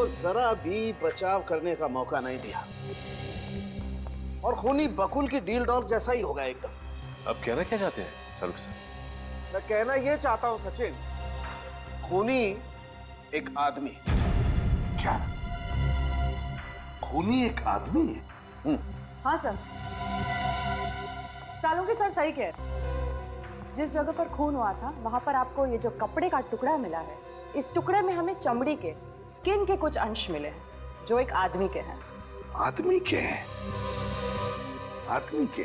तो जरा भी बचाव करने का मौका नहीं दिया और खूनी बकुल की डील डॉग जैसा ही होगा एकदम। अब कहना क्या चाहते हैं सर साहब? मैं कहना ये चाहता हूं सचिन, खूनी एक आदमी। क्या खूनी एक आदमी है? हाँ सर, सालों सर सही कह रहे। जिस जगह पर खून हुआ था वहां पर आपको ये जो कपड़े का टुकड़ा मिला है, इस टुकड़े में हमें चमड़ी के, स्किन के कुछ अंश मिले हैं जो एक आदमी के हैं। आदमी के हैं? आदमी के?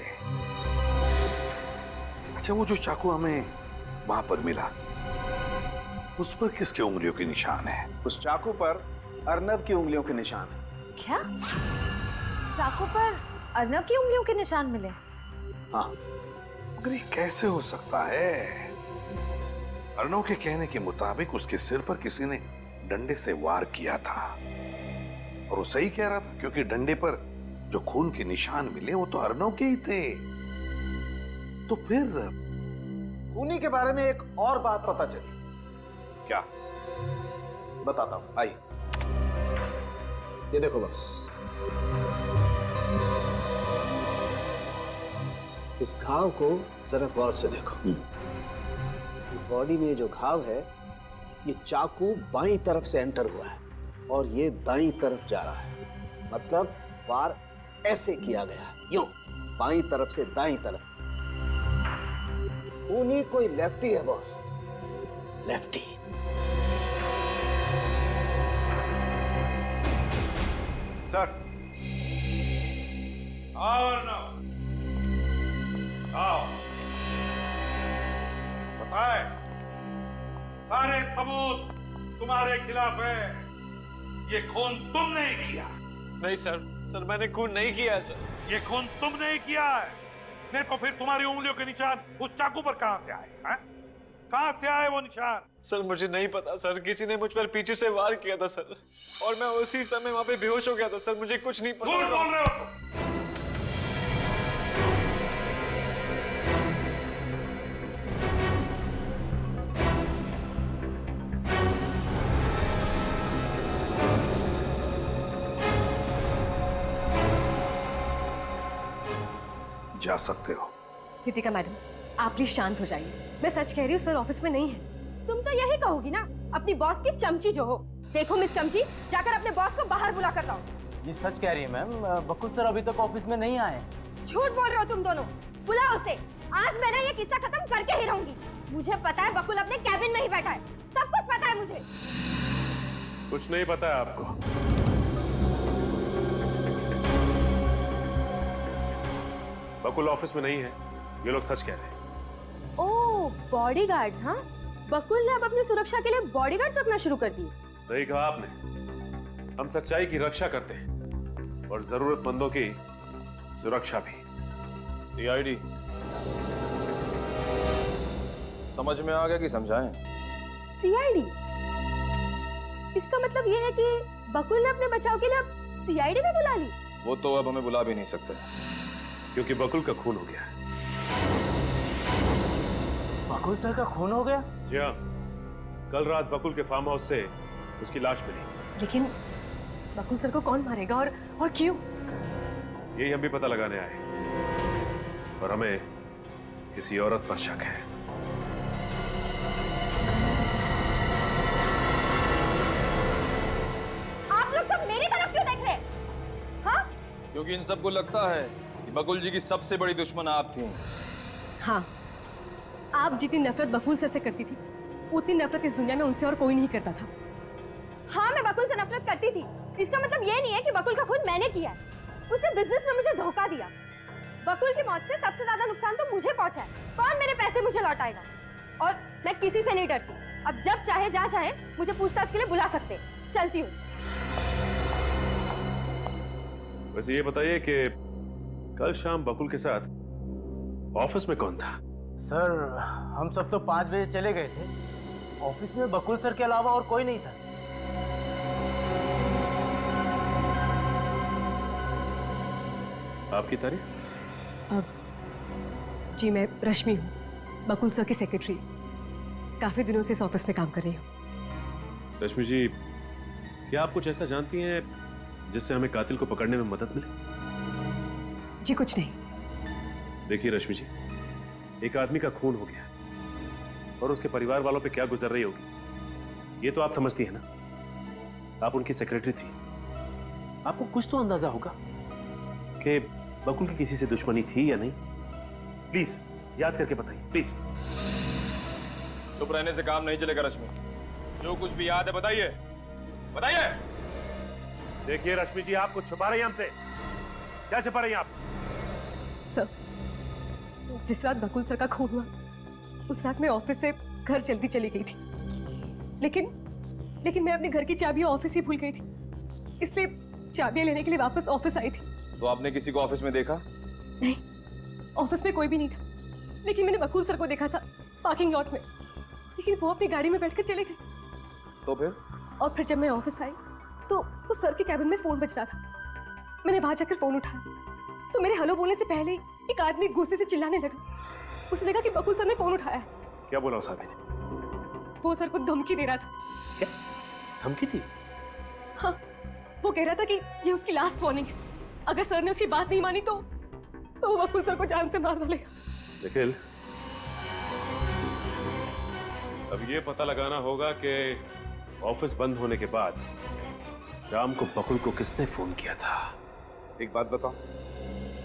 अच्छा, वो जो चाकू हमें वहां पर मिला, उस पर किसके उंगलियों के निशान है? उस चाकू पर अर्नब की उंगलियों के निशान है। क्या? चाकू पर अर्नब की उंगलियों के निशान मिले? हाँ। मगर ये कैसे हो सकता है? अर्नव के कहने के मुताबिक उसके सिर पर किसी ने डंडे से वार किया था और वो सही कह रहा था, क्योंकि डंडे पर जो खून के निशान मिले वो तो अर्नव के ही थे। तो फिर खूनी के बारे में एक और बात पता चली। क्या? बताता हूं, आइए। ये देखो बस, इस घाव को जरा गौर से देखो। बॉडी में जो घाव है, ये चाकू बाईं तरफ से एंटर हुआ है और ये दाईं तरफ जा रहा है। मतलब वार ऐसे किया गया है, यूं बाईं तरफ से दाईं तरफ। खूनी कोई लेफ्टी है बॉस, लेफ्टी। सर, और ना आओ, बताए, सारे सबूत तुम्हारे खिलाफ है। ये खून तुम नहीं किया। नहीं सर, मैंने खून नहीं किया सर। ये खून तुम नहीं किया है, नहीं तो फिर तुम्हारी उंगलियों के निशान उस चाकू पर कहां से आए हैं? कहां से आए वो निशान? सर मुझे नहीं पता सर, किसी ने मुझ पर पीछे से वार किया था सर, और मैं उसी समय वहां पे बेहोश हो गया था सर। मुझे कुछ नहीं पता। झूठ बोल रहे हो तुम। जा सकते हो। रितिका मैडम, आप प्लीज शांत हो जाइए। मैं सच कह रही हूँ, सर ऑफिस में नहीं है। तुम तो यही कहोगी ना, अपनी बॉस की चमची जो हो। देखो मिस चमची, जाकर अपने बॉस को बाहर बुला कर लाओ। ये सच कह रही है मैम, बकुल सर अभी तक ऑफिस में नहीं आए। झूठ बोल रहे हो तुम दोनों। बुलाओ उसे। आज मैं ना ये किस्सा खत्म करके ही रहूंगी। मुझे पता है बकुल अपने कैबिन में ही बैठा है, सब कुछ पता है मुझे। कुछ नहीं पता है आपको। बकुल ऑफिस में नहीं है, ये लोग सच कह रहे हैं। ओह, बॉडीगार्ड्स। हाँ, बकुल ने अब अपनी सुरक्षा के लिए बॉडीगार्ड्स रखना शुरू कर दिए। सही कहा आपने। हम सच्चाई की रक्षा करते हैं और जरूरतमंदों की सुरक्षा भी। सीआईडी समझ में आ गया कि समझाएं? सीआईडी? इसका मतलब ये है कि बकुल ने अपने बचाव के लिए अब सीआईडी में बुला ली। वो तो अब हमें बुला भी नहीं सकते, क्योंकि बकुल का खून हो गया है। बकुल सर का खून हो गया? जी हाँ, कल रात बकुल के फार्म हाउस से उसकी लाश मिली। लेकिन बकुल सर को कौन मारेगा और क्यों? यही हम भी पता लगाने आए, और हमें किसी औरत पर शक है। आप लोग सब मेरी तरफ क्यों देख रहे हैं? हाँ? क्योंकि इन सबको लगता है कि बकुल जी की सबसे बड़ी दुश्मन आप थी। हाँ, आप जितनी नफरत बकुल सर से करती थी, उतनी नफरत इस दुनिया में उनसे और कोई नहीं करता था। हाँ, मैं बकुल से नफरत करती थी। इसका मतलब ये नहीं है कि बकुल का खून मैंने किया है। उसने बिजनेस में मुझे धोखा दिया। बकुल की मौत से सबसे ज्यादा नुकसान तो मुझे पहुंचा है। कौन मेरे पैसे मुझे लौटाएगा? और मैं किसी से नहीं डरती। अब जब चाहे जहाँ चाहे मुझे पूछताछ के लिए बुला सकते। चलती हूँ। वैसे ये बताइए कि कल शाम बकुल के साथ ऑफिस में कौन था? सर हम सब तो 5 बजे चले गए थे। ऑफिस में बकुल सर के अलावा और कोई नहीं था। आपकी तारीफ? अब जी, मैं रश्मि हूँ, बकुल सर की सेक्रेटरी। काफी दिनों से इस ऑफिस में काम कर रही हूँ। रश्मि जी, क्या आप कुछ ऐसा जानती हैं जिससे हमें कातिल को पकड़ने में मदद मिले? जी कुछ नहीं। देखिए रश्मि जी, एक आदमी का खून हो गया और उसके परिवार वालों पे क्या गुजर रही होगी ये तो आप समझती हैं ना। आप उनकी सेक्रेटरी थी, आपको कुछ तो अंदाजा होगा कि बकुल की किसी से दुश्मनी थी या नहीं। प्लीज याद करके बताइए प्लीज। चुप रहने से काम नहीं चलेगा रश्मि। जो कुछ भी याद है बताइए, बताइए। देखिए रश्मि जी, आप कुछ छुपा रही हैं हमसे। क्या छुपा रही हैं आप? सर, जिस रात बकुल सर का खून हुआ उस रात मैं ऑफिस से घर जल्दी चली गई थी, लेकिन मैं अपने घर की चाबियां ऑफिस ही भूल गई थी, इसलिए चाबियां लेने के लिए वापस ऑफिस आई थी। तो आपने किसी को ऑफिस में देखा? नहीं, ऑफिस में कोई भी नहीं था, लेकिन मैंने बकुल सर को देखा था पार्किंग लॉट में, लेकिन वो अपनी गाड़ी में बैठकर चले गए। तो फिर? और फिर जब मैं ऑफिस आई तो सर के कैबिन में फोन बज रहा था। मैंने वहां जाकर फोन उठाया तो मेरे हेलो बोलने से पहले ही एक आदमी गुस्से से चिल्लाने लगा। उसे लगा कि बकुल सर ने फोन उठाया है। क्या बोला उस आदमी ने? वो सर को धमकी दे रहा था। क्या धमकी थी? हाँ, वो कह रहा था कि ये उसकी लास्ट वार्निंग है, अगर सर ने उसकी बात नहीं मानी तो वो बकुल सर को जान से मार डालेगा। निखिल, अब ये पता लगाना होगा कि ऑफिस बंद होने के बाद शाम को बकुल को किसने फोन किया था। एक बात बताओ,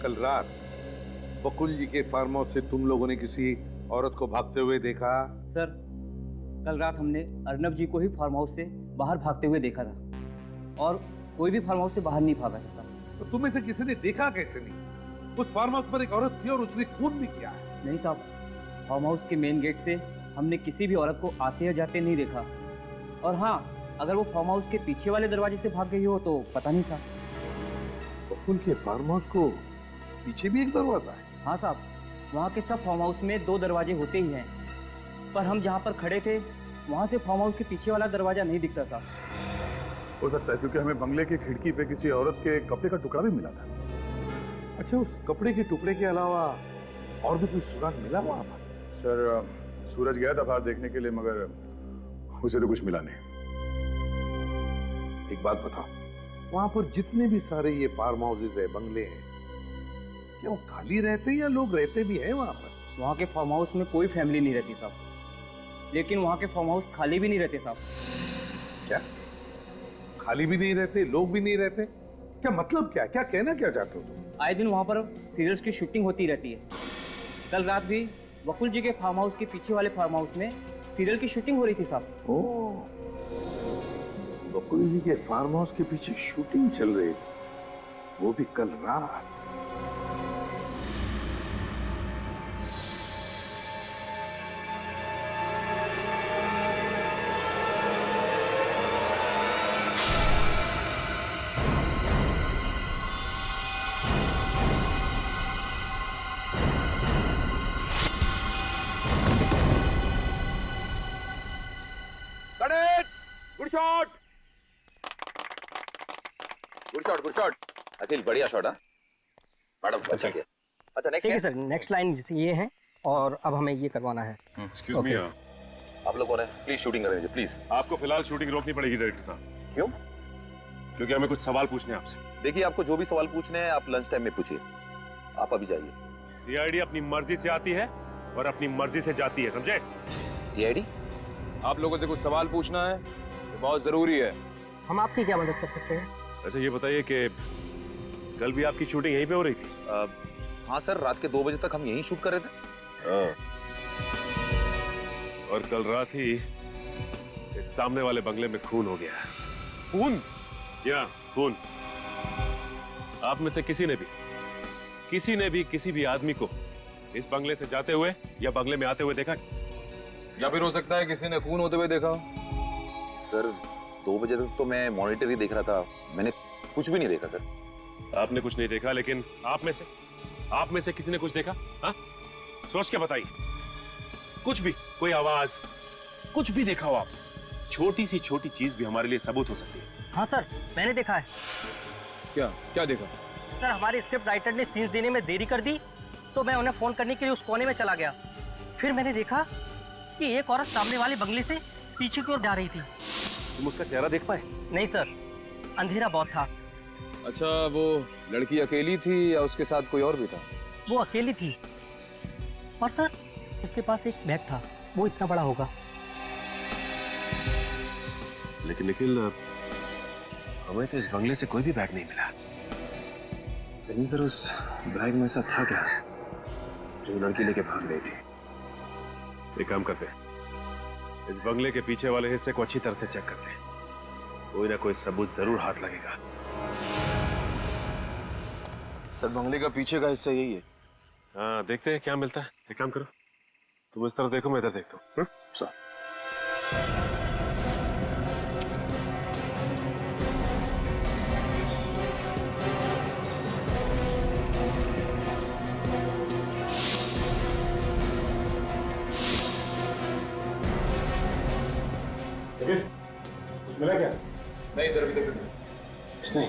कल रात बकुल जी के फार्म हाउस से तुम लोगों ने किसी औरत को भागते हुए देखा? सर, कल रात हमने अर्नब जी को ही फार्म हाउस से बाहर भागते हुए देखा था और कोई भी फार्म हाउस से बाहर नहीं भागा था सर। तो तुम में से किसी ने देखा कैसे नहीं? उस फार्म हाउस पर एक औरत थी और उसने खून भी किया है। नहीं साहब, फार्म हाउस के मेन गेट से हमने किसी भी औरत को आते या जाते नहीं देखा। और हाँ, अगर वो फार्म हाउस के पीछे वाले दरवाजे से भाग गई हो तो पता नहीं साहब। बकुल के फार्म हाउस को पीछे भी एक दरवाजा है? हाँ साहब, वहाँ के सब फार्म हाउस में 2 दरवाजे होते ही हैं, पर हम जहाँ पर खड़े थे वहाँ से फार्म हाउस के पीछे वाला दरवाजा नहीं दिखता साहब। हो सकता है क्योंकि हमें बंगले की खिड़की पे किसी औरत के कपड़े का टुकड़ा भी मिला था। अच्छा, उस कपड़े के टुकड़े के अलावा और भी कोई सुराग मिला वहां पर? सर, सूरज गया था बाहर देखने के लिए, मगर उसे तो कुछ मिला नहीं। एक बात बताओ, वहां पर जितने भी सारे ये फार्म हाउसेज है, बंगले हैं, क्या वो खाली रहते हैं या लोग रहते भी हैं वहां पर? वहाँ के फार्म हाउस में कोई फैमिली नहीं रहती साहब, लेकिन वहाँ के फार्म हाउस खाली भी नहीं रहते साहब। क्या खाली भी नहीं रहते, लोग भी नहीं रहते? क्या मतलब क्या, क्या कहना क्या चाहते हो तुम? आए दिन वहाँ पर सीरियल्स की शूटिंग होती रहती है। कल रात भी बकुल जी के फार्म हाउस के पीछे वाले फार्म हाउस में सीरियल की शूटिंग हो रही थी साहब। ओह, बकुल जी के फार्म हाउस के पीछे शूटिंग चल रही थी, वो भी कल रात। गुड शॉट अखिल, बढ़िया शॉट। है मैडम, अच्छा किया। अच्छा नेक्स्ट। ठीक है सर, नेक्स्ट लाइन जैसे ये है और अब हमें ये करवाना है। एक्सक्यूज मी, आप लोगों ने प्लीज शूटिंग करें प्लीज। आपको फिलहाल शूटिंग रोकनी पड़ेगी डायरेक्टर साहब। क्यों? क्योंकि हमें कुछ सवाल पूछने हैं आपसे। देखिए, आपको जो भी सवाल पूछने हैं आप लंच टाइम में पूछिए, आप अभी जाइए। सीआईडी अपनी मर्जी से आती है और अपनी मर्जी से जाती है, समझे? सीआईडी? आप लोगों से कुछ सवाल पूछना है, ये बहुत जरूरी है। हम आपकी क्या मदद कर सकते हैं? वैसे ये बताइए कि कल भी आपकी शूटिंग यहीं पे हो रही थी? हाँ सर, रात के 2 बजे तक हम यहीं शूट कर रहे थे। और कल रात ही इस सामने वाले बंगले में खून हो गया। खून? क्या खून? आप में से किसी ने भी किसी भी आदमी को इस बंगले से जाते हुए या बंगले में आते हुए देखा? या फिर हो सकता है किसी ने खून होते हुए देखा। सर 2 बजे तक तो मैं मॉनिटर ही देख रहा था, मैंने कुछ भी नहीं देखा सर। आपने कुछ नहीं देखा, लेकिन आप में से किसी ने कुछ देखा? हाँ, सोच के बताइए। कुछ भी, कोई आवाज, कुछ भी देखा हो आप? छोटी सी छोटी चीज भी हमारे लिए सबूत हो सकती है। हाँ सर, मैंने देखा है। क्या देखा? सर, हमारे स्क्रिप्ट राइटर ने सीन्स देने में देरी कर दी तो मैं उन्हें फोन करने के लिए उस कोने में चला गया। फिर मैंने देखा कि एक औरत सामने वाले बंगले से पीछे की ओर जा रही थी। तुम उसका चेहरा देख पाए? नहीं सर, अंधेरा बहुत था। अच्छा, वो लड़की अकेली थी या उसके साथ कोई और भी था? वो अकेली थी और सर उसके पास एक बैग था, वो इतना बड़ा होगा। लेकिन निखिल, हमें तो इस बंगले से कोई भी बैग नहीं मिला। लेकिन सर, उस बैग में ऐसा था क्या जो लड़की लेके भाग रही थी? एक काम करते हैं, इस बंगले के पीछे वाले हिस्से को अच्छी तरह से चेक करते हैं। कोई ना कोई सबूत जरूर हाथ लगेगा। सर, बंगले का पीछे का हिस्सा यही है। हाँ, देखते हैं क्या मिलता है। एक काम करो, तुम इस तरफ देखो, मैं इधर देखता हूँ। सर, मिला क्या? नहीं सर, अभी तक कुछ नहीं।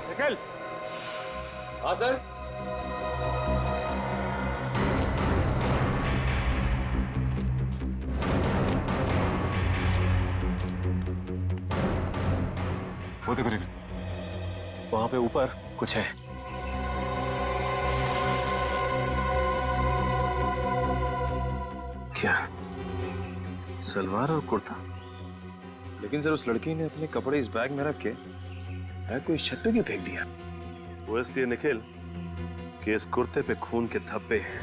निखिल। हाँ सर। वो देखो निखिल, वहां पे ऊपर कुछ है। क्या? सलवार और कुर्ता? लेकिन सर, उस लड़की ने अपने कपड़े इस बैग में रख के बैग को इस छत पे क्यों फेंक दिया? वो इसलिए निखिल कि इस कुर्ते पे खून के धब्बे हैं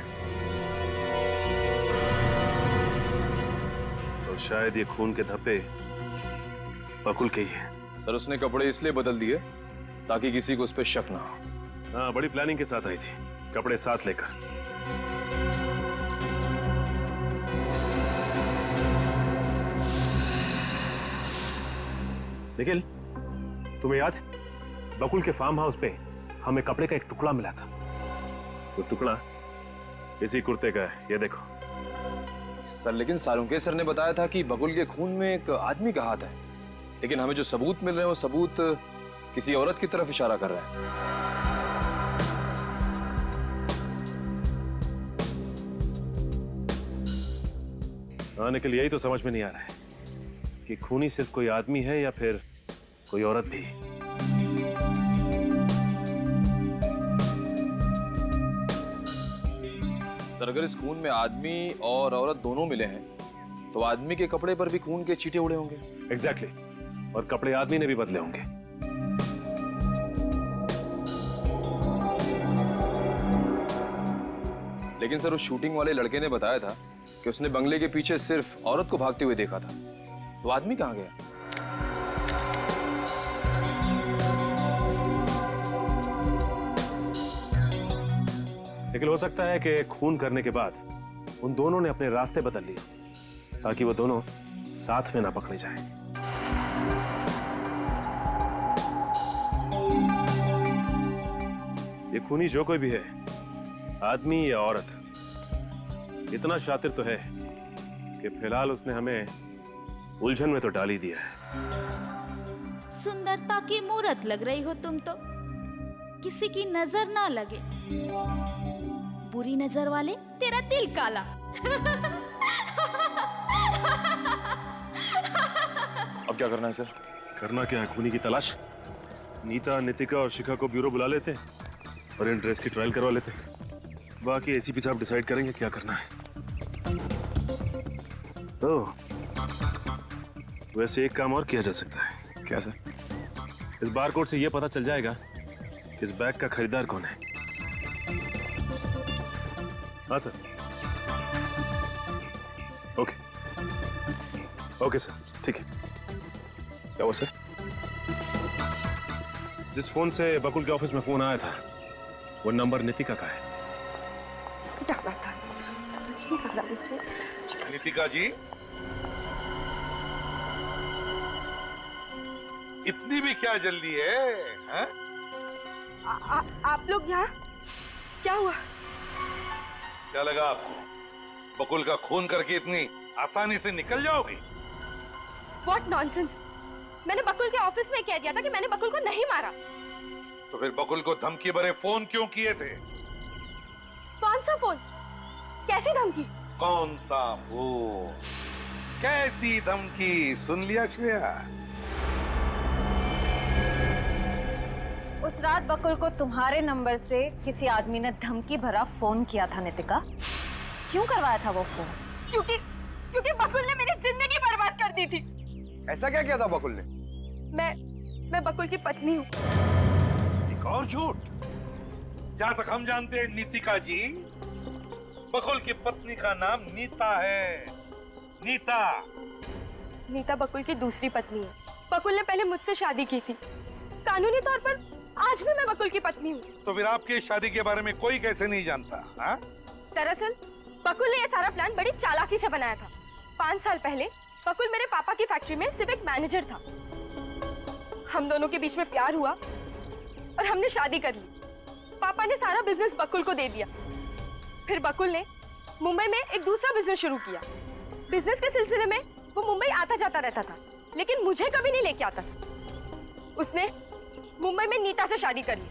और शायद ये खून के धब्बे बकुल के ही हैं। सर, उसने कपड़े इसलिए बदल दिए ताकि किसी को उस पर शक ना हो। हाँ, बड़ी प्लानिंग के साथ आई थी, कपड़े साथ लेकर। निखिल, तुम्हें याद है बकुल के फार्म हाउस पे हमें कपड़े का एक टुकड़ा मिला था? वो टुकड़ा इसी कुर्ते का है, ये देखो। सर, लेकिन सालुंके सर ने बताया था कि बकुल के खून में एक आदमी का हाथ है, लेकिन हमें जो सबूत मिल रहे हैं वो सबूत किसी औरत की तरफ इशारा कर रहे हैं। हाँ निखिल, यही तो समझ में नहीं आ रहा है कि खूनी सिर्फ कोई आदमी है या फिर कोई औरत भी। सर, अगर इस खून में आदमी और औरत दोनों मिले हैं तो आदमी के कपड़े पर भी खून के छींटे उड़े होंगे। एग्जैक्टली, और कपड़े आदमी ने भी बदले होंगे। लेकिन सर, उस शूटिंग वाले लड़के ने बताया था कि उसने बंगले के पीछे सिर्फ औरत को भागते हुए देखा था, तो आदमी कहाँ गया? लेकिन हो सकता है कि खून करने के बाद उन दोनों ने अपने रास्ते बदल लिए ताकि वो दोनों साथ में ना पकड़े जाएं। ये खूनी जो कोई भी है, आदमी या औरत, इतना शातिर तो है कि फिलहाल उसने हमें उलझन में तो डाल ही दिया है। सुंदरता की मूरत लग रही हो तुम तो, किसी की नजर ना लगे, बुरी नजर वाले तेरा दिल काला। अब क्या करना है सर? करना क्या है, खूनी की तलाश। नीता, नितिका और शिखा को ब्यूरो बुला लेते हैं और इन ड्रेस की ट्रायल करवा लेते हैं। बाकी एसीपी साहब डिसाइड करेंगे क्या करना है। तो वैसे एक काम और किया जा सकता है। क्या सर? इस बारकोड से यह पता चल जाएगा इस बैग का खरीदार कौन है। हाँ सर। ओके सर, ठीक है। क्या हुआ सर? जिस फोन से बकुल के ऑफिस में फोन आया था वो नंबर नितिका का है। डाला था, समझ नहीं आ रहा मुझे। नितिका जी, इतनी भी क्या जल्दी है, हैं? आप लोग यहाँ? क्या हुआ? क्या लगा आपको बकुल का खून करके इतनी आसानी से निकल जाओगी? What nonsense! मैंने बकुल के ऑफिस में कह दिया था कि मैंने बकुल को नहीं मारा। तो फिर बकुल को धमकी भरे फोन क्यों किए थे? कौन सा फोन? कैसी धमकी? कौन सा फोन? कैसी धमकी? सुन लिया श्रेया? उस रात बकुल को तुम्हारे नंबर से किसी आदमी ने धमकी भरा फोन किया था नितिका। क्यों करवाया था वो फोन? क्योंकि बकुल ने मेरी जिंदगी बर्बाद कर दी थी। ऐसा क्या किया था बकुल ने? मैं बकुल की पत्नी हूँ। एक और झूठ। जहां तक हम जानते हैं नीतिका जी, बकुल की पत्नी का नाम नीता है। नीता बकुल की दूसरी पत्नी है। बकुल ने पहले मुझसे शादी की थी। कानूनी तौर पर आज भी मैं बकुल की पत्नी हूँ। तो फिर आपकी शादी के बारे में कोई कैसे नहीं जानता? हाँ? दरअसल बकुल ने यह सारा प्लान बड़ी चालाकी से बनाया था। 5 साल पहले बकुल मेरे पापा की फैक्ट्री में सिर्फ एक मैनेजर था। हम दोनों के बीच में प्यार हुआ और हमने शादी कर ली। पापा ने सारा बिजनेस बकुल को दे दिया। फिर बकुल ने मुंबई में एक दूसरा बिजनेस शुरू किया। बिजनेस के सिलसिले में वो मुंबई आता जाता रहता था, लेकिन मुझे कभी नहीं लेके आता था। उसने मुंबई में नीता से शादी कर ली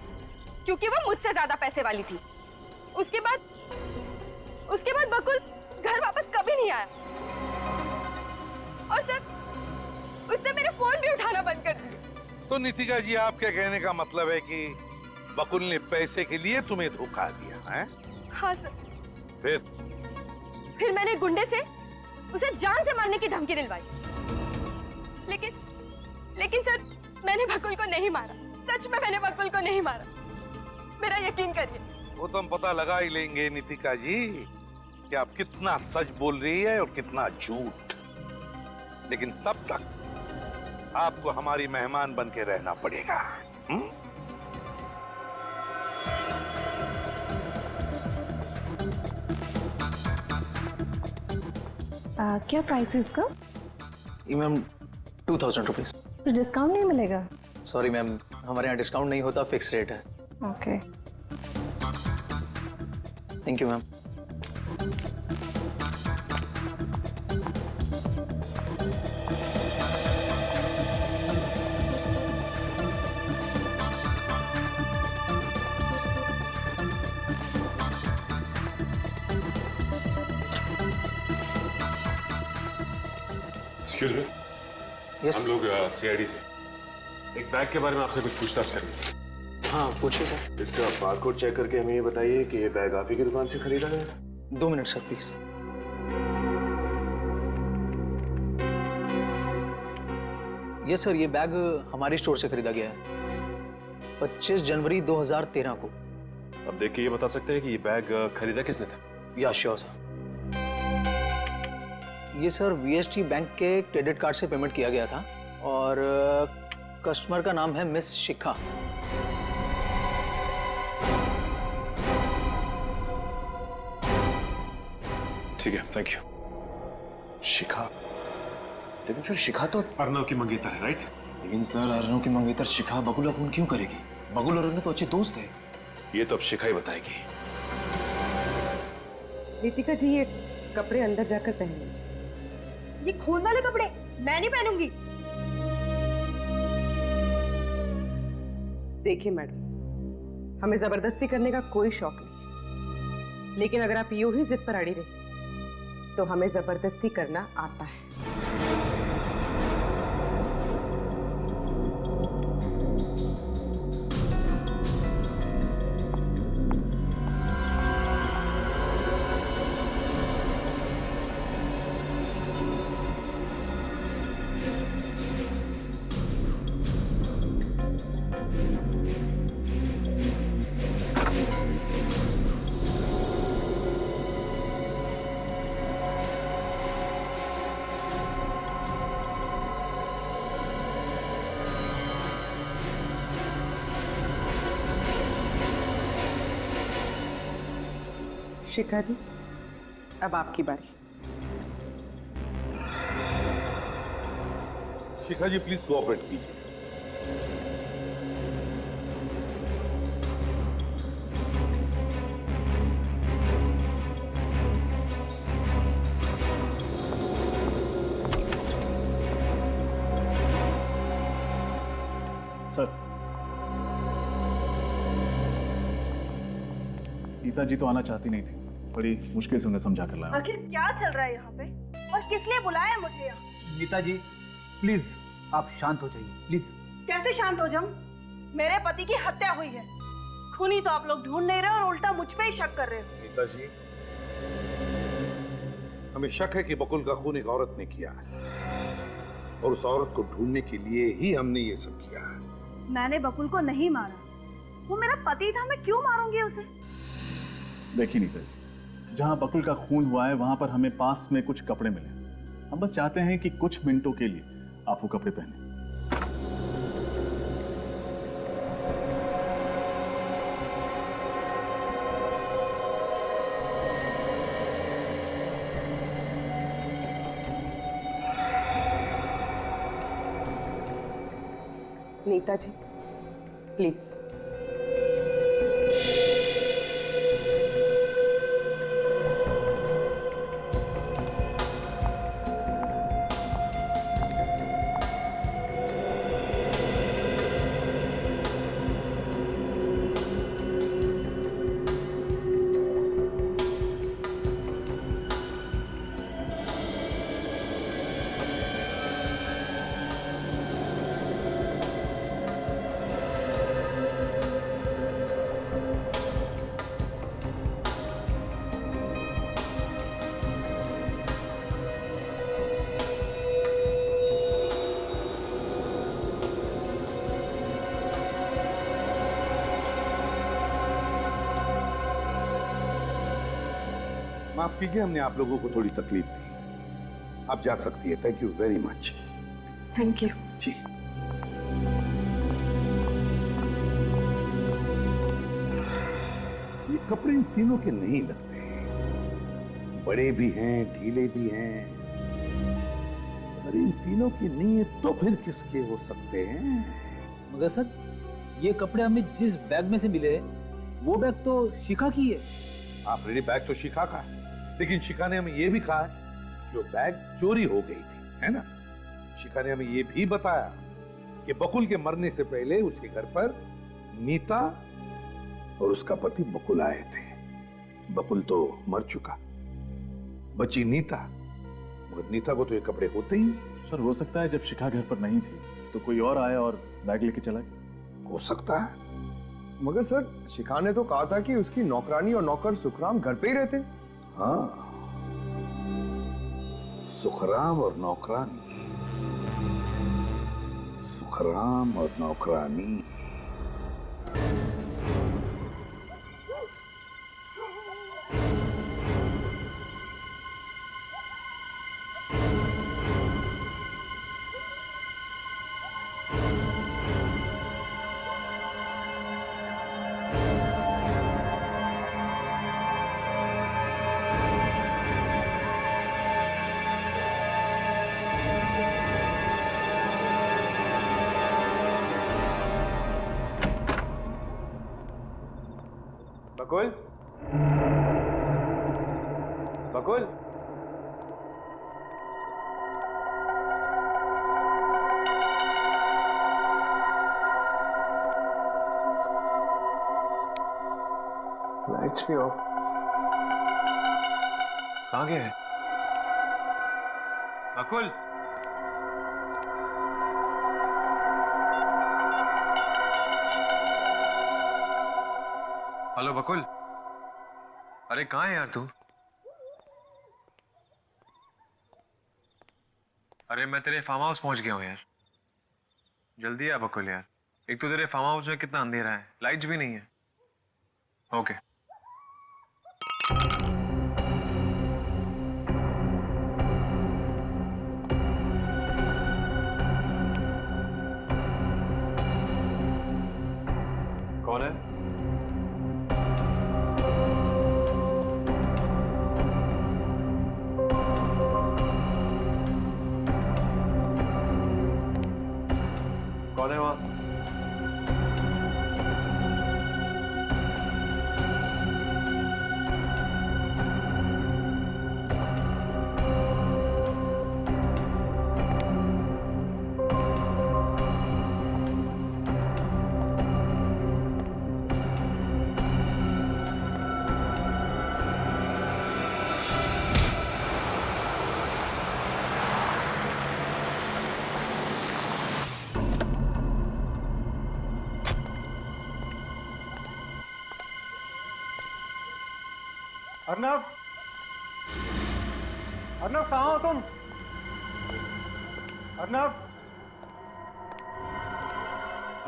क्योंकि वो मुझसे ज्यादा पैसे वाली थी। उसके बाद बकुल घर वापस कभी नहीं आया। और सर, उसने मेरे फोन भी उठाना बंद कर दिए। तो नीतिका जी, आपके कहने का मतलब है कि बकुल ने पैसे के लिए तुम्हें धोखा दिया है? हाँ सर। फिर मैंने गुंडे से उसे जान से मारने की धमकी दिलवाई। लेकिन सर, मैंने बकुल को नहीं मारा। सच में मैंने बकुल को नहीं मारा। मेरा यकीन करिए। वो तो हम पता लगा ही लेंगे नीतिका जी कि आप कितना सच बोल रही है और कितना झूठ। लेकिन तब तक आपको हमारी मेहमान बन के रहना पड़ेगा। क्या प्राइस है इसका? ये मैम 2000 रुपीज। कुछ डिस्काउंट नहीं मिलेगा? सॉरी मैम, हमारे यहाँ डिस्काउंट नहीं होता, फिक्स रेट है। Okay. Thank you ma'am. Excuse me, हम लोग सीआईडी से एक बैग के बारे में आपसे कुछ पूछताछ करनी थी। हाँ पूछिए सर। इसका बारकोड चेक करके हमें ये बताइए कि ये बैग आप ही की दुकान से खरीदा गया था? 2 मिनट सर प्लीज। ये सर, ये बैग हमारी स्टोर से खरीदा गया है 25 जनवरी 2013 को। अब देख के ये बता सकते हैं कि ये बैग खरीदा किसने था? या श्योर सर। ये सर वीएसटी बैंक के क्रेडिट कार्ड से पेमेंट किया गया था और कस्टमर का नाम है मिस शिखा। ठीक है, थैंक यू। शिखा? लेकिन सर शिखा तो अर्नव की मंगेतर है, राइट? लेकिन सर अर्नव की मंगेतर शिखा बकुल का खून क्यों करेगी? बकुल और अर्नव तो अच्छे दोस्त थे। ये तो अब शिखा ही बताएगी। नीतिका जी, ये कपड़े अंदर जाकर पहन लीजिए। ये खून वाले कपड़े मैं नहीं पहनूंगी। देखिए मैडम, हमें जबरदस्ती करने का कोई शौक नहीं, लेकिन अगर आप यूं ही जिद पर अड़ी रही तो हमें जबरदस्ती करना आता है। शिखा जी, अब आपकी बारी। शिखा जी प्लीज कोऑपरेट कीजिए। सर, नीता जी तो आना चाहती नहीं थी, बड़ी मुश्किल से उन्हें समझा कर लाया। आखिर क्या चल रहा है यहाँ पे और किस लिए बुलाया मुझे यहाँ? नीता जी प्लीज आप शांत हो जाइए प्लीज। कैसे शांत हो जाऊं? मेरे पति की हत्या हुई है, खूनी तो आप लोग ढूंढ नहीं रहे और उल्टा मुझ पे ही शक कर रहे हो। नीता जी, हमें शक है कि बकुल का खून एक औरत ने किया है और उस औरत को ढूंढने के लिए ही हमने ये सब किया है। मैंने बकुल को नहीं मारा, वो मेरा पति था, मैं क्यों मारूंगी उसे? देखिए नीता जी, जहाँ बकुल का खून हुआ है वहां पर हमें पास में कुछ कपड़े मिले। हम बस चाहते हैं कि कुछ मिनटों के लिए आप वो कपड़े पहने। नीता जी प्लीज। माफ कीजिए, हमने आप लोगों को थोड़ी तकलीफ दी। आप जा सकती है। Thank you very much. Thank you. जी। ये कपड़े इन तीनों के नहीं लगते, बड़े भी हैं, ढीले भी हैं। अरे इन तीनों की नहीं है तो फिर किसके हो सकते हैं? मगर सर ये कपड़े हमें जिस बैग में से मिले वो बैग तो शिखा की है। आप रेडी, बैग तो शिखा का है, लेकिन शिखा ने हमें यह भी कहा है कि वो बैग चोरी हो गई थी, है ना? शिखा ने हमें यह भी बताया कि बकुल के मरने से पहले उसके घर पर नीता और उसका पति बकुल आए थे। बकुल तो मर चुका, बची नीता, मगर नीता को तो ये कपड़े होते ही। सर हो सकता है जब शिखा घर पर नहीं थी तो कोई और आया और बैग लेके चला गया। हो सकता है। मगर सर शिखा ने तो कहा था कि उसकी नौकरानी और नौकर सुखराम घर पे ही रहते। हाँ, सुखराम और नौकरानी, सुखराम और नौकरानी। बकुल, बकुल, लाइट्स भी ऑफ। कहाँ गए? बकुल, हेलो बकुल, अरे कहाँ है यार तू? अरे मैं तेरे फार्म हाउस पहुंच गया हूँ यार, जल्दी आ बकुल यार। एक तो तेरे फार्म हाउस में कितना अंधेरा है, लाइट्स भी नहीं है। ओके। कौन है? कौन है वहां? अर्नव, अर्नव कहाँ हो तुम? अर्नव,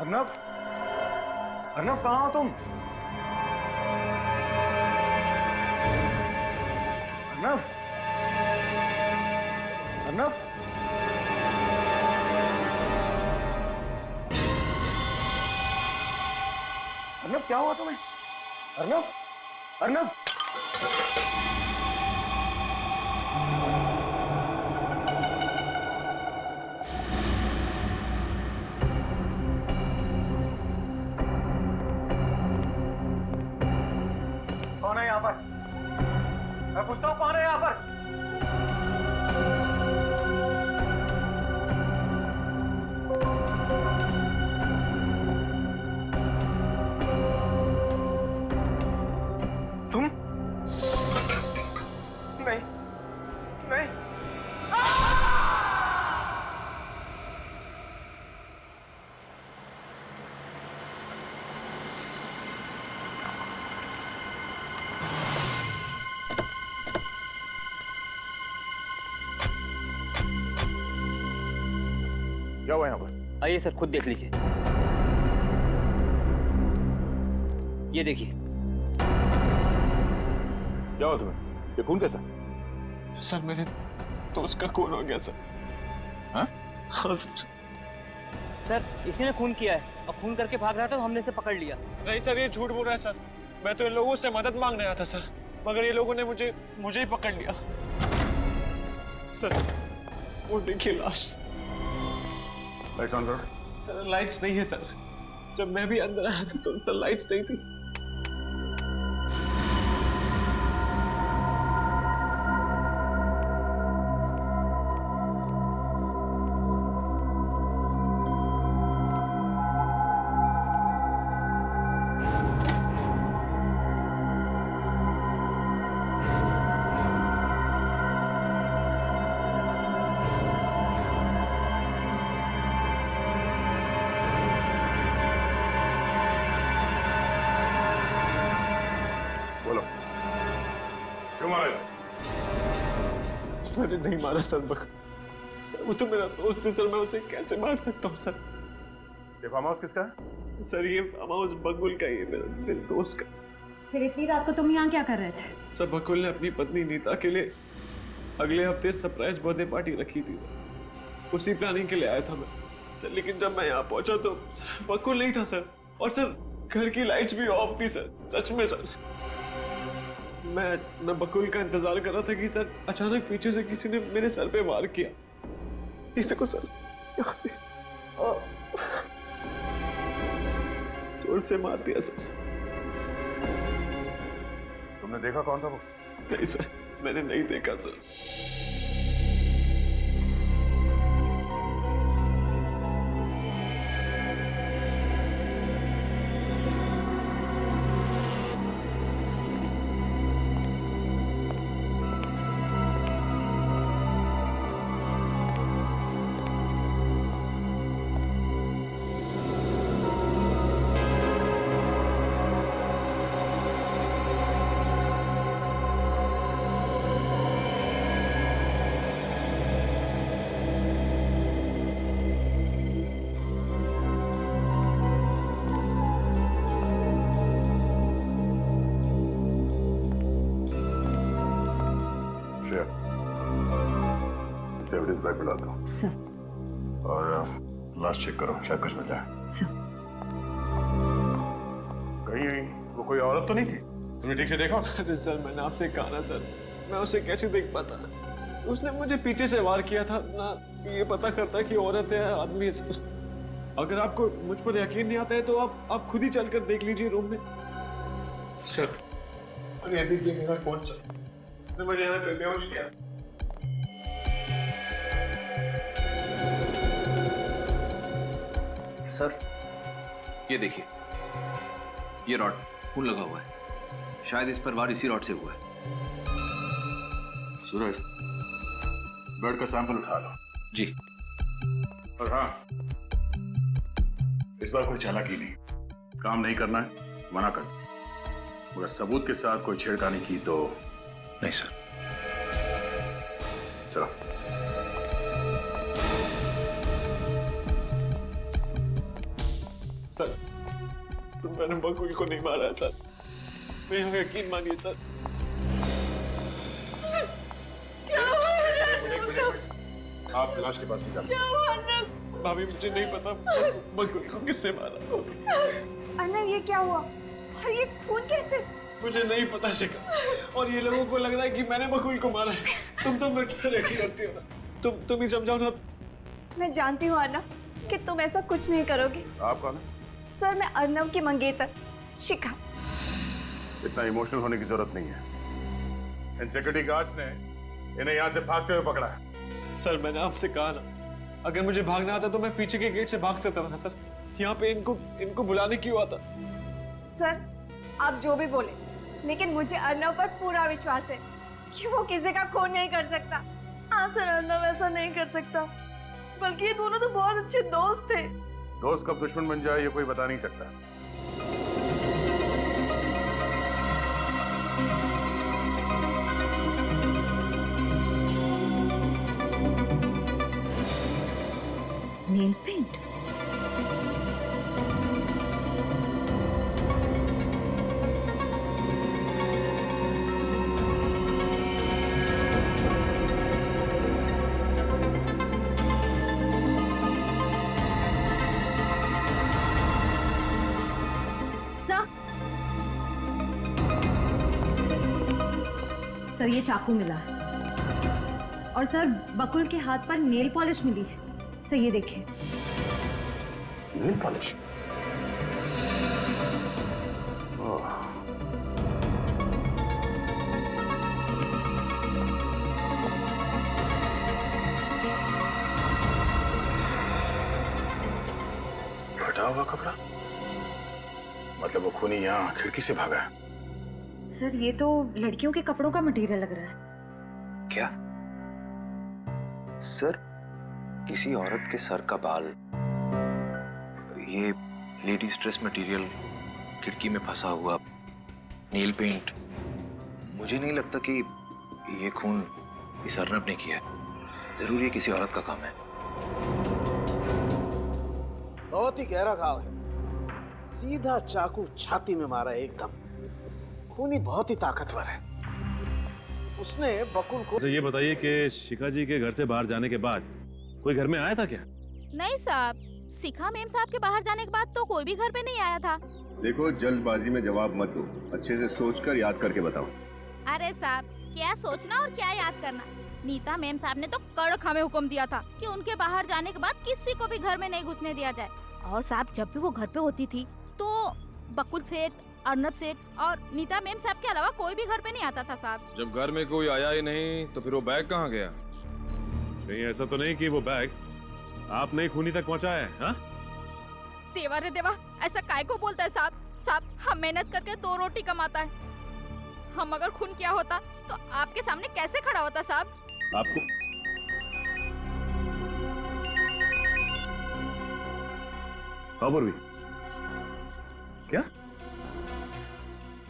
अर्नव, अर्नव कहाँ हो तुम? अर्नव, अर्नव, अर्नव क्या हुआ तुम्हें? अर्नव, अर्नव, कौन है यहाँ पर? मैं पूछता हूँ कौन है यहाँ पर? तुम? नहीं, नहीं। क्या हुआ यहाँ पर? आइए सर, खुद देख लीजिए। ये देखिए। क्या हुआ तुम्हें? ये खून कैसा? सर मेरे दोस्त का खून हो गया सर। हाँ? हाँ सर। सर इसी ने खून किया है और खून करके भाग रहा था तो हमने इसे पकड़ लिया। नहीं सर, ये झूठ बोल रहा है सर। मैं तो इन लोगों से मदद मांगने आया था सर, मगर ये लोगों ने मुझे ही पकड़ लिया। सर वो देखिए लाश। लाइट्स ऑन करो। सर लाइट्स नहीं है सर। जब मैं भी अंदर आया था तो सर लाइट्स नहीं थी। मैंने नहीं मारा सर सर वो तो मेरा दोस्त है सर, मैं उसे कैसे मार सकता हूँ सर? ये फार्म हाउस किसका है? सर ये फार्म हाउस बकुल का ही है, मेरे दोस्त का। फिर इतनी रात को तुम यहाँ क्या कर रहे थे? सर बकुल ने अपनी पत्नी नीता के लिए अगले हफ्ते सरप्राइज बर्थडे पार्टी रखी थी, उसी प्लानिंग के लिए आया था मैं सर। लेकिन जब मैं यहाँ पहुंचा तो बकुल नहीं था सर, और सर घर की लाइट्स भी ऑफ थी सर। सच में सर मैं बकुल का इंतजार कर रहा था कि सर अचानक पीछे से किसी ने मेरे सर पे वार किया। इस देखो सर, जोर से मार दिया सर। तुमने देखा कौन था वो? नहीं सर, मैंने नहीं देखा सर। इसे एविडेंस बैग में डाल दो सर। और लास्ट चेक करो, शायद कुछ मिल जाए सर। कहीं वो कोई औरत तो नहीं थी? तुमने ठीक से देखा? अरे सर मैंने आपसे कहा ना सर, मैं उसे कैसे देख पाता? उसने मुझे पीछे से वार किया था ना, ये पता करता कि औरत है आदमी है सर। अगर आपको मुझ पर यकीन नहीं आता है तो आप खुद ही चलकर देख लीजिए रूम में सर। अरे देखिए मेरा फोन सर, उसने मुझे यहाँ पे बेहोश किया। सर ये देखिए, ये रॉड खून लगा हुआ है, शायद इस पर वार इसी रॉड से हुआ है। सूरज, ब्लड का सैंपल उठा लो। जी। और हाँ, इस बार कोई चालाकी नहीं, काम नहीं करना है, मना कर। मगर सबूत के साथ कोई छेड़खानी की तो नहीं सर। चलो। सर मैंने बकुल को नहीं मारा है सर, मेरा यकीन मानिए सर। आप लाश के पास भी जा सकते हैं। भाभी मुझे नहीं पता बकुल को किसने मारा। अर्नव ये क्या हुआ और ये खून कैसे? मुझे नहीं पता शिखा, और ये लोगों को लग रहा है कि मैंने बकुल को मारा है। तुम तो मुझ पर यकीन करती हो ना, तुम ही समझाओ ना। मैं जानती हूँ अर्नव कि तुम ऐसा कुछ नहीं करोगे। आप कौन है? सर मैं अर्नव की मंगेतर शिखा। इतना इमोशनल होने की जरूरत नहीं है। इन सिक्योरिटी गार्ड्स ने इन्हें यहाँ से भागते हुए पकड़ा है। सर मैंने आपसे कहा ना, अगर मुझे भागना आता तो मैं पीछे के गेट से भाग सकता था सर। यहाँ पे इनको बुलाने क्यों आता? सर आप जो भी बोले, लेकिन मुझे अर्नव पर पूरा विश्वास है कि वो किसी का खून नहीं कर सकता। हाँ सर, अर्नव ऐसा नहीं कर सकता, बल्कि ये दोनों तो बहुत अच्छे दोस्त थे। दोस्त कब दुश्मन बन जाए ये कोई बता नहीं सकता। Nail paint? सर ये चाकू मिला है, और सर बकुल के हाथ पर नेल पॉलिश मिली है। सर ये देखिए। Nail polish? फटा हुआ कपड़ा? मतलब वो खूनी यहाँ खिड़की से भागा है? सर ये तो लड़कियों के कपड़ों का मटेरियल लग रहा है। क्या सर? किसी औरत के सर का बाल, ये लेडीज ड्रेस मटेरियल, खिड़की में फंसा हुआ नेल पेंट। मुझे नहीं लगता कि ये खून इस अर्नब ने किया है। जरूर ये किसी औरत का काम है। बहुत ही गहरा घाव है, सीधा चाकू छाती में मारा है एकदम। खूनी बहुत ही ताकतवर है। उसने बकुल को। तो ये बताइए कि शिखा जी के घर से बाहर जाने के बाद कोई घर में आया था क्या? नहीं साहब, शिखा मैम साहब के बाहर जाने के बाद तो कोई भी घर पे नहीं आया था। देखो जल्दबाजी में जवाब मत दो, अच्छे से सोचकर याद करके बताओ। अरे साहब, क्या सोचना और क्या याद करना। नीता मैम साहब ने तो कड़क हमें हुक्म दिया था कि उनके बाहर जाने के बाद किसी को भी घर में नहीं घुसने दिया जाए। और साहब जब भी वो घर पे होती थी तो बकुल सेठ, अर्नब सेठ और नीता मैम साहब के अलावा कोई भी घर पे नहीं आता था साहब। जब घर में कोई आया ही नहीं तो फिर वो बैग कहाँ गया? नहीं ऐसा तो नहीं कि वो बैग आपने ही खूनी तक पहुंचाया है? हाँ? देवा रे देवा, ऐसा काय को बोलता है साहब? साहब हम मेहनत करके 2 रोटी कमाता है। हम अगर खून किया होता तो आपके सामने कैसे खड़ा होता साहब? आपको खबर भी क्या?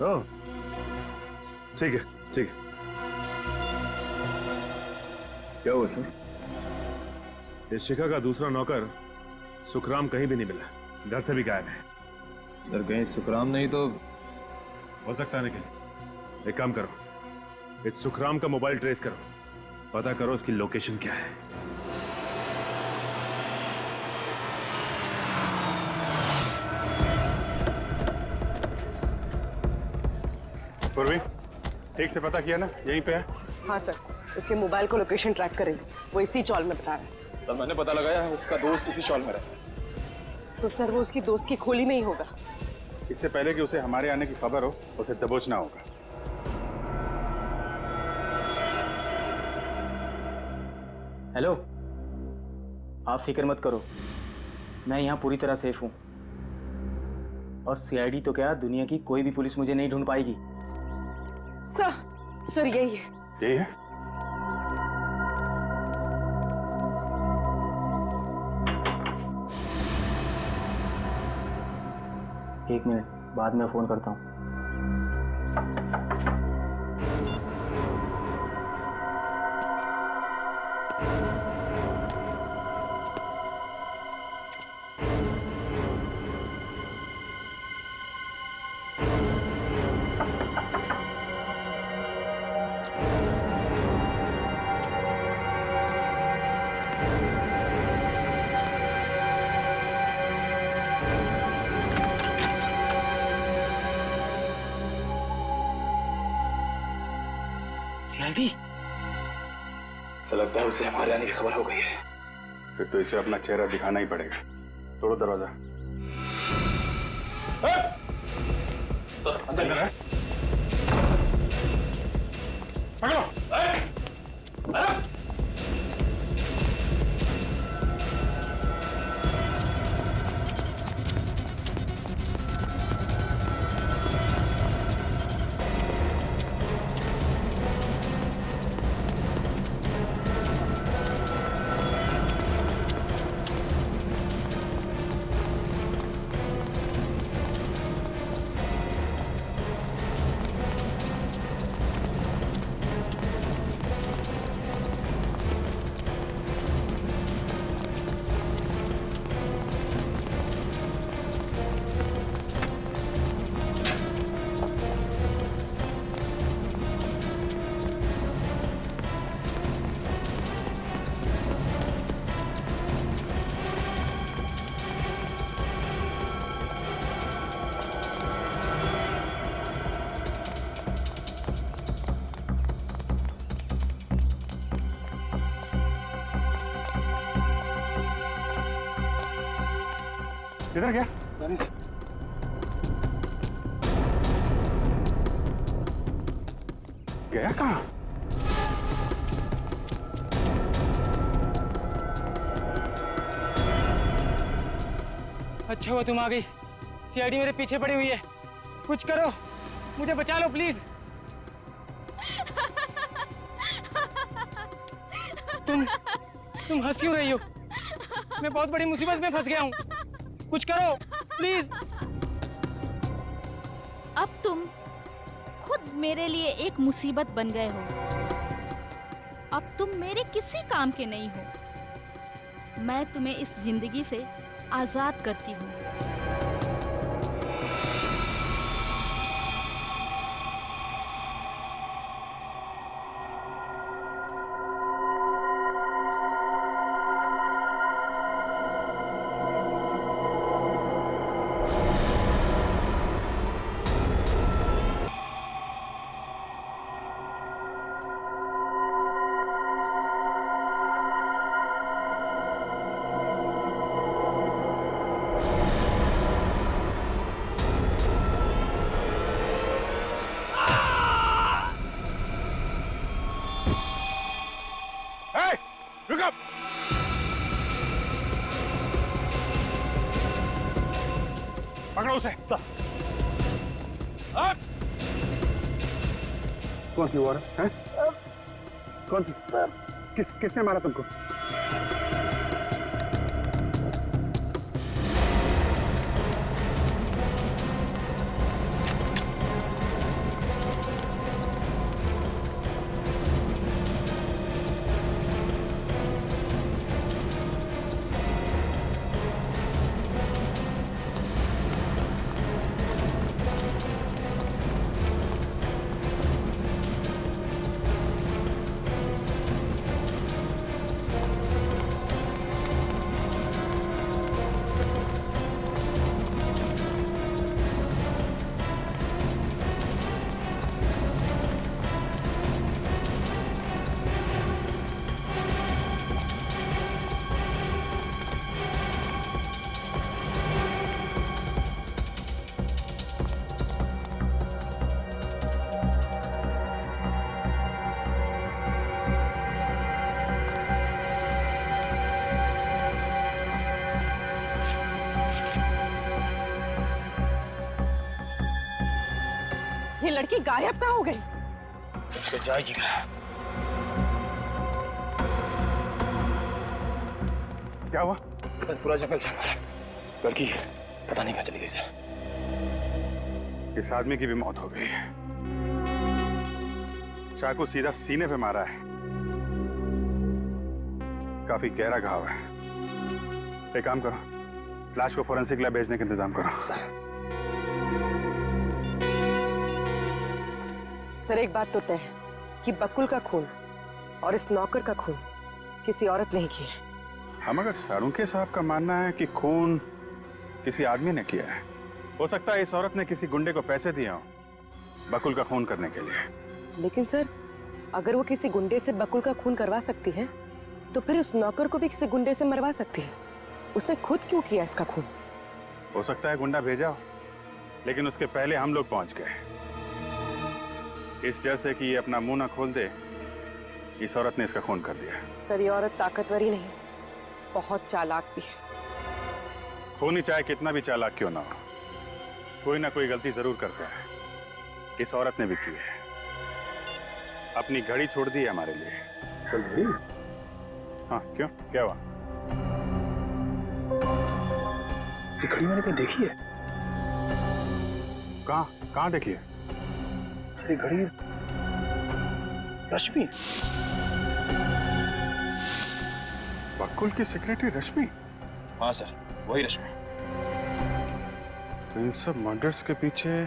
ओह ठीक है ठीक है। क्या हुआ सर? इस शिखा का दूसरा नौकर सुखराम कहीं भी नहीं मिला, घर से भी गायब है। सर कहीं सुखराम नहीं तो हो सकता है निकल। एक काम करो, इस सुखराम का मोबाइल ट्रेस करो, पता करो उसकी लोकेशन क्या है। पूर्वी, ठीक से पता किया ना? यहीं पे है? हाँ सर, उसके मोबाइल को लोकेशन ट्रैक करेंगे, वो इसी चौल में बता रहा है। सर मैंने पता लगाया है, उसका दोस्त इसी चौल में रहता है। तो सर वो उसकी दोस्त की खोली में ही होगा। इससे पहले कि उसे हमारे आने की खबर हो, उसे दबोचना होगा। हेलो, आप फिक्र मत करो, मैं यहाँ पूरी तरह सेफ हूँ। और सीआईडी तो क्या, दुनिया की कोई भी पुलिस मुझे नहीं ढूंढ पाएगी। सर यही है। यही है? एक मिनट, बाद में फोन करता हूँ। सीआईडी? ऐसा लगता है उसे हमारे आने की खबर हो गई है। फिर तो इसे अपना चेहरा दिखाना ही पड़ेगा। तोड़ो दरवाजा। सर अंदर है। पकड़ो। किधर गया? नहीं सर। गया कहाँ? अच्छा हुआ तुम आ गई। सीआईडी मेरे पीछे पड़ी हुई है, कुछ करो, मुझे बचा लो प्लीज। तुम हंस क्यों रही हो? मैं बहुत बड़ी मुसीबत में फंस गया हूँ, कुछ करो प्लीज। अब तुम खुद मेरे लिए एक मुसीबत बन गए हो। अब तुम मेरे किसी काम के नहीं हो। मैं तुम्हें इस जिंदगी से आजाद करती हूँ। पकड़ो उसे। कौन थी वो औरत? हैं? कौन थी? किसने मारा तुमको? ये लड़की गायब कहाँ हो गई? तो जाएगी क्या हुआ? पूरा जंगल छान मारा, लड़की पता नहीं कहाँ चली गई सर। इस आदमी की भी मौत हो गई है। चाकू सीधा सीने पे मारा है, काफी गहरा घाव है। एक काम करो, लाश को फोरेंसिक लैब भेजने का इंतजाम करो। सर एक बात तो तय है कि बकुल का खून और इस नौकर का खून किसी औरत ने किया है। हम अगर सारुंके साहब का मानना है कि खून किसी आदमी ने किया है, हो सकता है इस औरत ने किसी गुंडे को पैसे दिए हो बकुल का खून करने के लिए। लेकिन सर अगर वो किसी गुंडे से बकुल का खून करवा सकती है तो फिर उस नौकर को भी किसी गुंडे से मरवा सकती है। उसने खुद क्यों किया इसका खून? हो सकता है गुंडा भेजा हो, लेकिन उसके पहले हम लोग पहुंच गए। इस डर से कि ये अपना मुंह ना खोल दे, इस औरत ने इसका खून कर दिया। सर ये औरत ताकतवर ही नहीं, बहुत चालाक भी है। खूनी चाहे कितना भी चालाक क्यों ना हो, कोई ना कोई गलती जरूर करता है। इस औरत ने भी की है, अपनी घड़ी छोड़ दी है हमारे लिए। चल घड़ी? हाँ क्यों, क्या हुआ? ये घड़ी मैंने कहीं देखी है। कहाँ देखी है? ये घड़ी रश्मि। बकुल की सेक्रेटरी रश्मि? हाँ सर, वही रश्मि। तो इन सब मर्डर्स के पीछे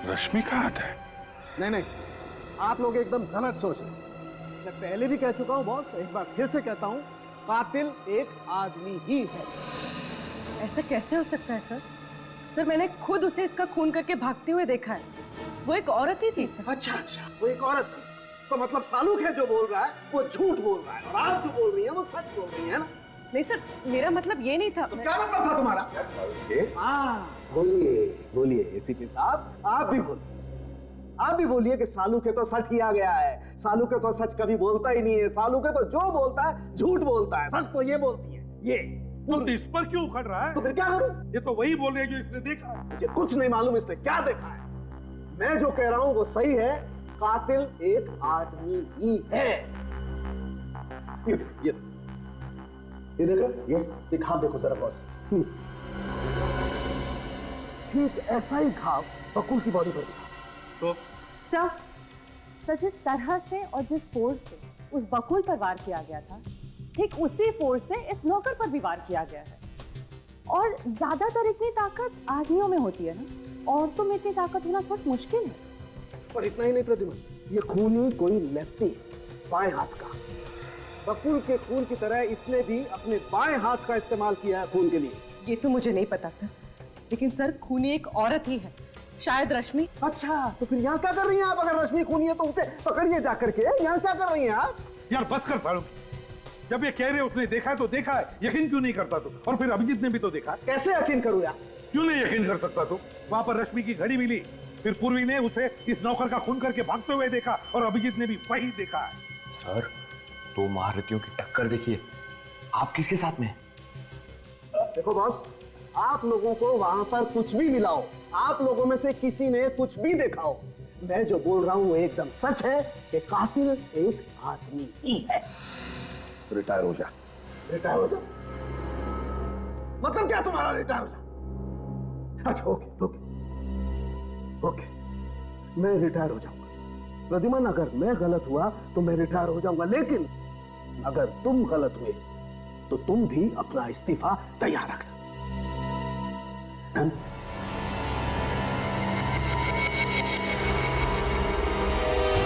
रश्मि का हाथ है? नहीं, आप लोग एकदम गलत सोच रहे हैं। मैं पहले भी कह चुका हूं बॉस, एक बार फिर से कहता हूं, कातिल एक आदमी ही है। ऐसा कैसे हो सकता है सर? सर मैंने खुद उसे इसका खून करके भागते हुए देखा है। वो एक औरत ही थी सर। अच्छा, वो एक औरत थी। तो मतलब सालूक है जो बोल रहा है वो झूठ बोल रहा है, और आप जो बोल रही हैं वो सच बोल रही है ना? नहीं सर, मेरा मतलब ये नहीं था। तो क्या मतलब था तुम्हारा? बोलिए एसीपी साहब, आप भी बोलिए कि सालू के तो सच ही आ गया है। सालू के तो सच कभी बोलता ही नहीं है। सालू के तो जो बोलता है झूठ बोलता है, सच तो ये बोलती है। ये तुम इस पर क्यों उखड़ रहा है? तो फिर क्या करूं? ये तो वही बोल रही है जो इसने देखा। मुझे कुछ नहीं मालूम इसने क्या देखा है। मैं जो कह रहा हूं वो सही है, कातिल एक आदमी ही है। ये देखो, ये घाव देखो जरा बॉस प्लीज। ठीक ऐसा ही घाव बकुल की बॉडी पर दिखा। तो सर जिस तरह से और जिस फोर्स से उस बकुल पर वार किया गया था, ठीक उसी फोर्स से इस नौकर पर भी वार किया गया है। और ज्यादातर इतनी ताकत आदमियों में होती है ना, औरतों में इतनी ताकत होना बहुत मुश्किल है। और इतना ही नहीं प्रतिमा, ये खून ही कोई लेफ्टी बाएं हाथ का। बकुल के खून की तरह इसने भी अपने बाएं हाथ का इस्तेमाल किया है खून के लिए। ये तो मुझे नहीं पता सर, लेकिन सर खूनी एक औरत ही है, शायद रश्मि। अच्छा, तो फिर यहाँ क्या कर रही हैं आप? अगर रश्मि खूनी है तो उसे पकड़िए जाकर के। यहाँ क्या कर रही हैं आप? यार बस कर सालू, जब ये कह रहे उसने देखा है तो देखा है, यकीन क्यों नहीं करता तू? और फिर अभिजीत ने भी तो देखा। कैसे यकीन करूँ यार? क्यों नहीं यकीन कर सकता तू? वहां पर रश्मि की घड़ी मिली, फिर पूर्वी ने उसे इस नौकर का खून करके भागते हुए देखा, और अभिजीत ने भी वही देखा है। सर, दो महारथियों की टक्कर देखिए, आप किसके साथ में? देखो बॉस, आप लोगों को वहां पर कुछ भी मिला हो, आप लोगों में से किसी ने कुछ भी देखा हो, मैं जो बोल रहा हूं वो एकदम सच है कि कातिल एक आदमी ही है। रिटायर हो जा। रिटायर हो जा? मतलब क्या तुम्हारा रिटायर हो जा? अच्छा ओके, मैं रिटायर हो जाऊंगा। प्रद्युमन, अगर मैं गलत हुआ तो मैं रिटायर हो जाऊंगा, लेकिन अगर तुम गलत हुए तो तुम भी अपना इस्तीफा तैयार रखना।